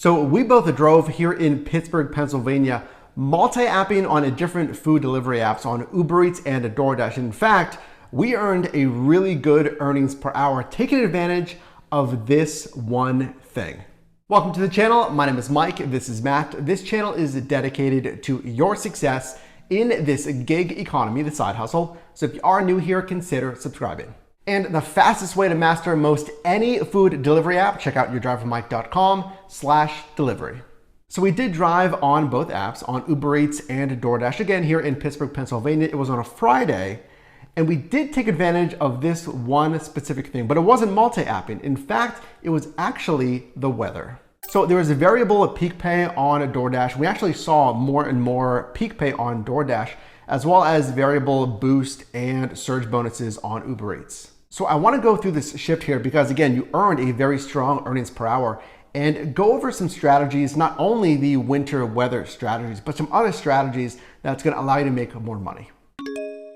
So we both drove here in Pittsburgh, Pennsylvania, multi-apping on different food delivery apps on Uber Eats and DoorDash. In fact, we earned a really good earnings per hour taking advantage of this one thing. Welcome to the channel. My name is Mike. This is Matt. This channel is dedicated to your success in this gig economy, the side hustle. So if you are new here, consider subscribing. And the fastest way to master most any food delivery app, check out yourdrivermike.com/delivery. So we did drive on both apps, on Uber Eats and DoorDash, again here in Pittsburgh, Pennsylvania. It was on a Friday, and we did take advantage of this one specific thing, but it wasn't multi-apping. In fact, it was actually the weather. So there was a variable peak pay on DoorDash. We actually saw more and more peak pay on DoorDash, as well as variable boost and surge bonuses on Uber Eats. So I want to go through this shift here because, again, you earned a very strong earnings per hour, and go over some strategies, not only the winter weather strategies, but some other strategies that's going to allow you to make more money.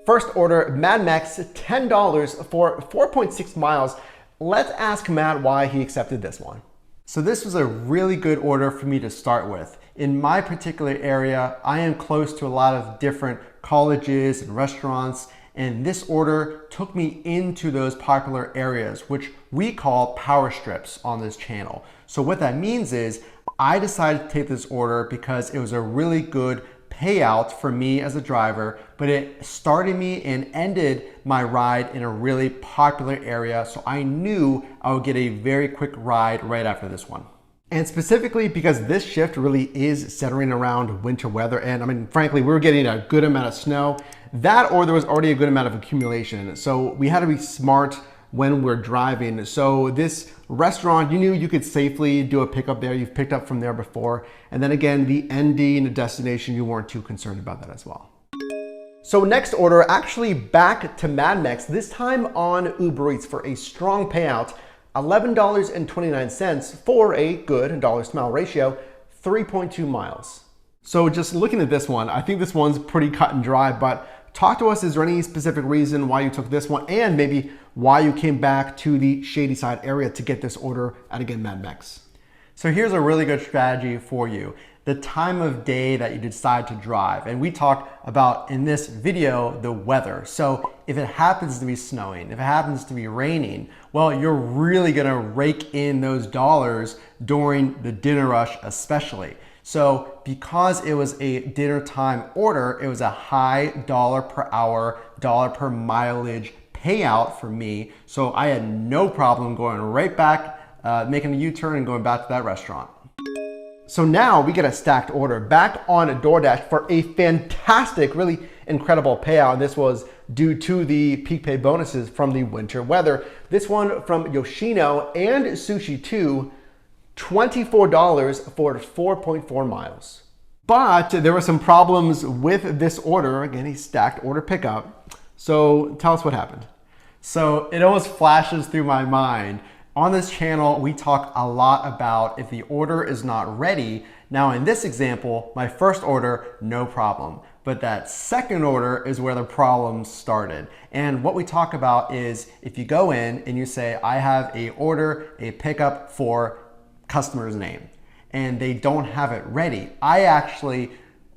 First order, Mad Mex, $10 for 4.6 miles. Let's ask Matt why he accepted this one. So this was a really good order for me to start with. In my particular area, I am close to a lot of different colleges and restaurants, and this order took me into those popular areas, which we call power strips on this channel. So what that means is I decided to take this order because it was a really good payout for me as a driver, but it started me and ended my ride in a really popular area. So I knew I would get a very quick ride right after this one. And specifically because this shift really is centering around winter weather. And I mean, frankly, we were getting a good amount of snow. That, or there was already a good amount of accumulation. So we had to be smart when we're driving. So this restaurant, you knew you could safely do a pickup there. You've picked up from there before. And then again, the ending destination, you weren't too concerned about that as well. So next order, actually back to Mad Mex, this time on Uber Eats for a strong payout, $11.29 for a good dollars to mile ratio, 3.2 miles. So just looking at this one, I think this one's pretty cut and dry, but talk to us, is there any specific reason why you took this one, and maybe why you came back to the Shadyside area to get this order at, again, Mad Mex? So here's a really good strategy for you. The time of day that you decide to drive. And we talked about in this video, the weather. So if it happens to be snowing, if it happens to be raining, well, you're really gonna rake in those dollars during the dinner rush especially. So because it was a dinner time order, it was a high dollar per hour, dollar per mileage payout for me. So I had no problem going right back, making a U-turn and going back to that restaurant. So now we get a stacked order back on DoorDash for a fantastic, really incredible payout. This was due to the peak pay bonuses from the winter weather. This one from Yoshino and Sushi 2, $24 for 4.4 miles. But there were some problems with this order. Again, a stacked order pickup. So tell us what happened. So it always flashes through my mind. On this channel, we talk a lot about if the order is not ready. Now in this example, my first order, no problem. But that second order is where the problems started. And what we talk about is if you go in and you say, I have a order, a pickup for customer's name, and they don't have it ready, I actually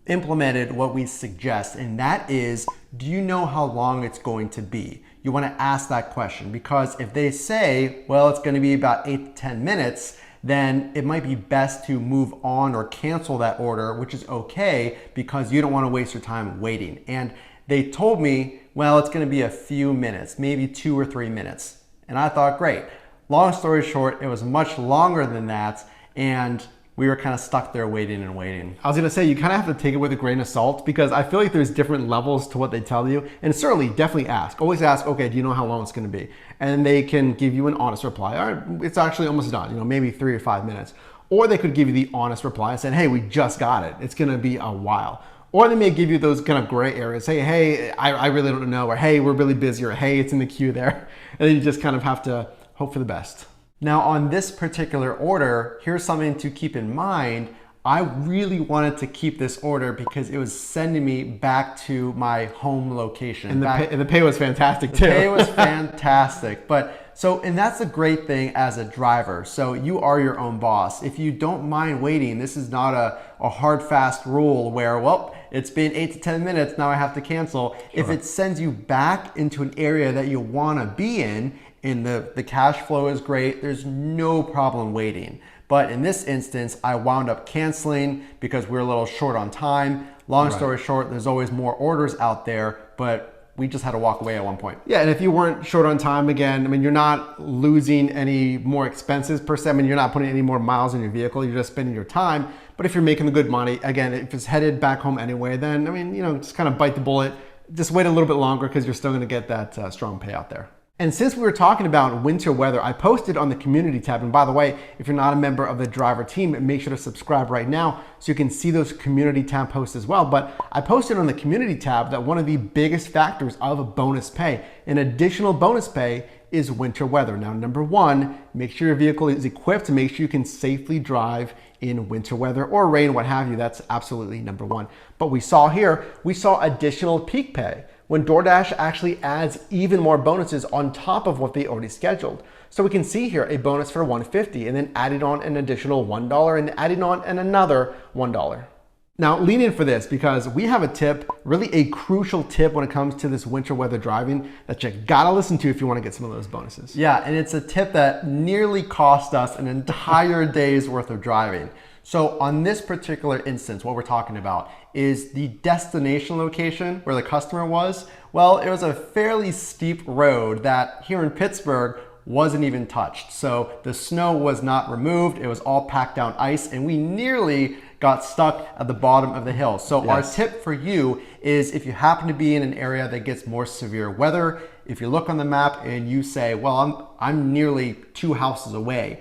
implemented what we suggest, and that is, do you know how long it's going to be? You want to ask that question, because if they say, well, it's going to be about 8 to 10 minutes, then it might be best to move on or cancel that order, which is okay because you don't want to waste your time waiting. And they told me, well, it's going to be a few minutes, maybe 2 or 3 minutes. And I thought, great. Long story short, it was much longer than that, and we were kind of stuck there waiting and waiting. I was gonna say, you kind of have to take it with a grain of salt because I feel like there's different levels to what they tell you. And certainly, definitely ask. Always ask, okay, do you know how long it's gonna be? And they can give you an honest reply. All right, it's actually almost done, maybe 3 or 5 minutes. Or they could give you the honest reply and say, hey, we just got it. It's gonna be a while. Or they may give you those kind of gray areas. Say, hey, I really don't know. Or hey, we're really busy. Or hey, it's in the queue there. And then you just kind of have to hope for the best. Now on this particular order, here's something to keep in mind. I really wanted to keep this order because it was sending me back to my home location. And the pay was fantastic too. The pay was fantastic, but So, and that's the great thing as a driver. So you are your own boss. If you don't mind waiting, this is not a hard, fast rule where, well, it's been 8 to 10 minutes, now I have to cancel. Sure. If it sends you back into an area that you wanna be in, and the cash flow is great, there's no problem waiting. But in this instance, I wound up canceling because we're a little short on time. Long story short, there's always more orders out there, but we just had to walk away at one point. Yeah, and if you weren't short on time again, I mean, you're not losing any more expenses per se. I mean, you're not putting any more miles in your vehicle, you're just spending your time. But if you're making the good money, again, if it's headed back home anyway, then, I mean, you know, just kind of bite the bullet. Just wait a little bit longer because you're still gonna get that strong payout there. And since we were talking about winter weather, I posted on the community tab. And by the way, if you're not a member of the driver team, make sure to subscribe right now so you can see those community tab posts as well. But I posted on the community tab that one of the biggest factors of bonus pay, an additional bonus pay, is winter weather. Now, number one, make sure your vehicle is equipped to make sure you can safely drive in winter weather or rain, what have you. That's absolutely number one. But we saw additional peak pay when DoorDash actually adds even more bonuses on top of what they already scheduled. So we can see here a bonus for $150 and then added on an additional $1 and adding on another $1. Now lean in for this because we have a tip, really a crucial tip when it comes to this winter weather driving that you gotta listen to if you wanna get some of those bonuses. Yeah, and it's a tip that nearly cost us an entire day's worth of driving. So on this particular instance, what we're talking about is the destination location where the customer was. Well, it was a fairly steep road that here in Pittsburgh wasn't even touched. So the snow was not removed. It was all packed down ice and we nearly got stuck at the bottom of the hill. So our tip for you is if you happen to be in an area that gets more severe weather, if you look on the map and you say, well, I'm nearly 2 houses away,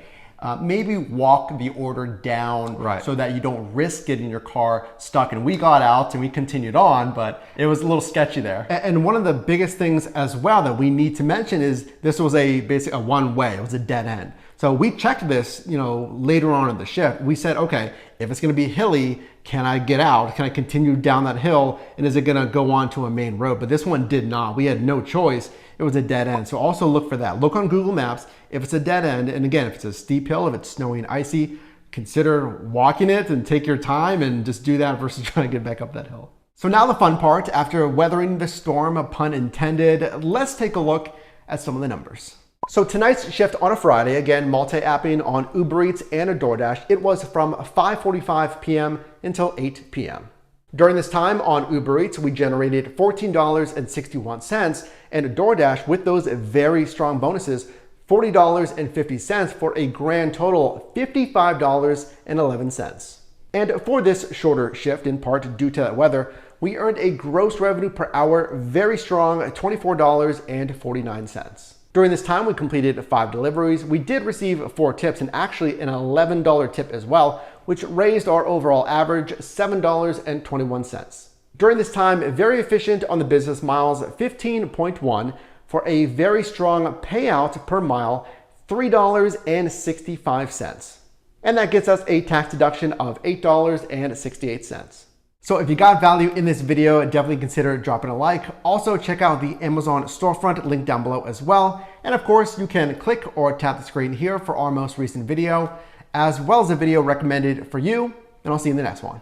maybe walk the order down so that you don't risk getting your car stuck. And we got out and we continued on, but it was a little sketchy there. And one of the biggest things as well that we need to mention is this was basically a one-way, it was a dead end. So we checked this, you know, later on in the shift. We said, okay, if it's gonna be hilly, can I get out? Can I continue down that hill? And is it gonna go on to a main road? But this one did not. We had no choice. It was a dead end. So also look for that. Look on Google Maps. If it's a dead end, and again, if it's a steep hill, if it's snowing, icy, consider walking it and take your time and just do that versus trying to get back up that hill. So now the fun part, after weathering the storm, a pun intended, let's take a look at some of the numbers. So tonight's shift on a Friday, again, multi-apping on Uber Eats and a DoorDash, it was from 5:45 p.m. until 8 p.m. During this time on Uber Eats, we generated $14.61, and DoorDash, with those very strong bonuses, $40.50 for a grand total of $55.11. And for this shorter shift, in part due to that weather, we earned a gross revenue per hour very strong at $24.49. During this time, we completed 5 deliveries. We did receive 4 tips and actually an $11 tip as well, which raised our overall average $7.21. During this time, very efficient on the business miles, 15.1 for a very strong payout per mile, $3.65. And that gets us a tax deduction of $8.68. So if you got value in this video, definitely consider dropping a like. Also check out the Amazon storefront link down below as well. And of course you can click or tap the screen here for our most recent video, as well as a video recommended for you. And I'll see you in the next one.